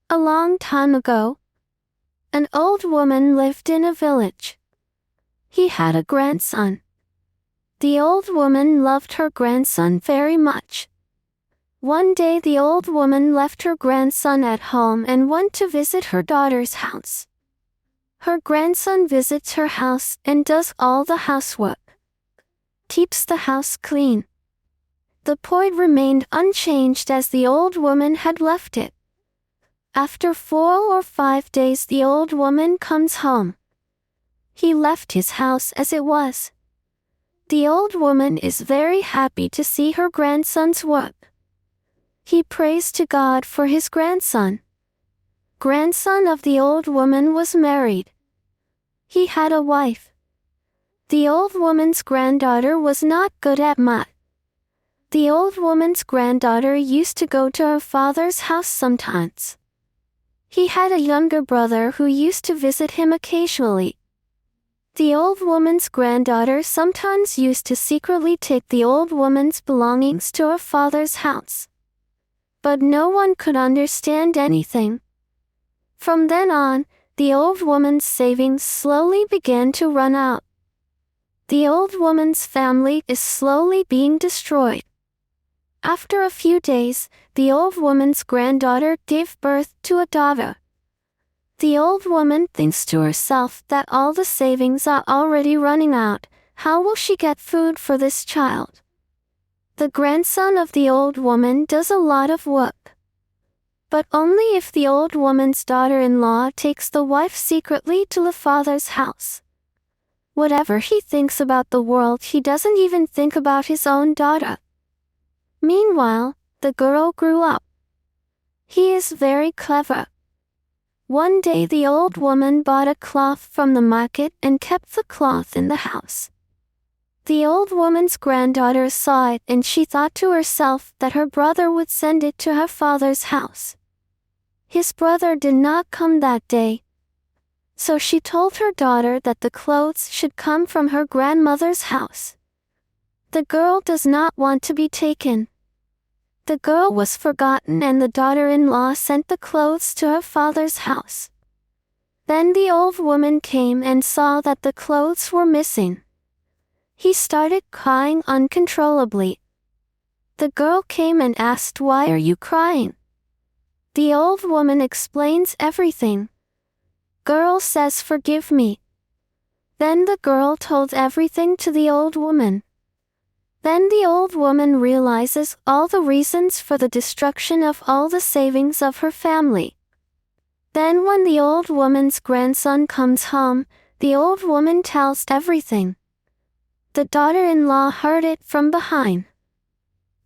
A long time ago, an old woman lived in a village. He had a grandson. The old woman loved her grandson very much. One day the old woman left her grandson at home and went to visit her daughter's house. Her grandson visits her house and does all the housework, keeps the house clean. The boy remained unchanged as the old woman had left it. After 4 or 5 days the old woman comes home. He left his house as it was. The old woman is very happy to see her grandson's work. He prays to God for his grandson. Grandson of the old woman was married. He had a wife. The old woman's granddaughter was not good at math. The old woman's granddaughter used to go to her father's house sometimes. He had a younger brother who used to visit him occasionally. The old woman's granddaughter sometimes used to secretly take the old woman's belongings to her father's house. But no one could understand anything. From then on, the old woman's savings slowly began to run out. The old woman's family is slowly being destroyed. After a few days, the old woman's granddaughter gave birth to a daughter. The old woman thinks to herself that all the savings are already running out. How will she get food for this child? The grandson of the old woman does a lot of work. But only if the old woman's daughter-in-law takes the wife secretly to the father's house. Whatever he thinks about the world, he doesn't even think about his own daughter. Meanwhile, the girl grew up. He is very clever. One day the old woman bought a cloth from the market and kept the cloth in the house. The old woman's granddaughter saw it and she thought to herself that her brother would send it to her father's house. His brother did not come that day. So she told her daughter that the clothes should come from her grandmother's house. The girl does not want to be taken. The girl was forgotten and the daughter-in-law sent the clothes to her father's house. Then the old woman came and saw that the clothes were missing. He started crying uncontrollably. The girl came and asked, "Why are you crying?" The old woman explains everything. Girl says, "Forgive me." Then the girl told everything to the old woman. Then the old woman realizes all the reasons for the destruction of all the savings of her family. Then when the old woman's grandson comes home, the old woman tells everything. The daughter-in-law heard it from behind.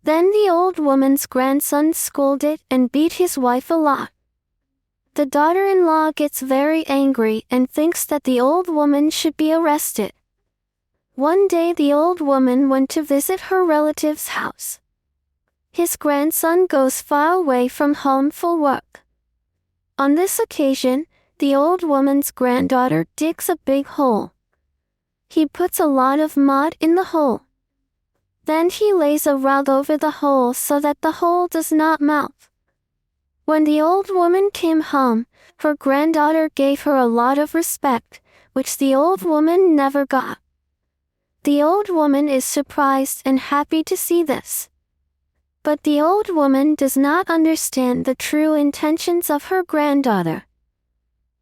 Then the old woman's grandson scolded and beat his wife a lot. The daughter-in-law gets very angry and thinks that the old woman should be arrested. One day the old woman went to visit her relative's house. His grandson goes far away from home for work. On this occasion, the old woman's granddaughter digs a big hole. He puts a lot of mud in the hole. Then he lays a rug over the hole so that the hole does not melt. When the old woman came home, her granddaughter gave her a lot of respect, which the old woman never got. The old woman is surprised and happy to see this. But the old woman does not understand the true intentions of her granddaughter.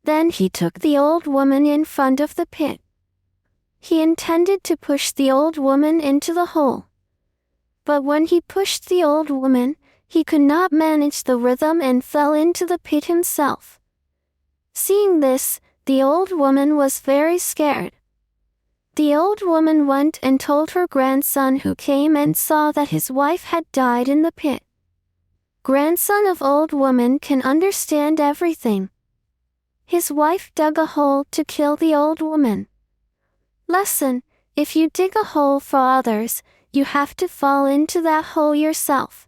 Then he took the old woman in front of the pit. He intended to push the old woman into the hole. But when he pushed the old woman, he could not manage the rhythm and fell into the pit himself. Seeing this, the old woman was very scared. The old woman went and told her grandson, who came and saw that his wife had died in the pit. Grandson of old woman can understand everything. His wife dug a hole to kill the old woman. Lesson: if you dig a hole for others, you have to fall into that hole yourself.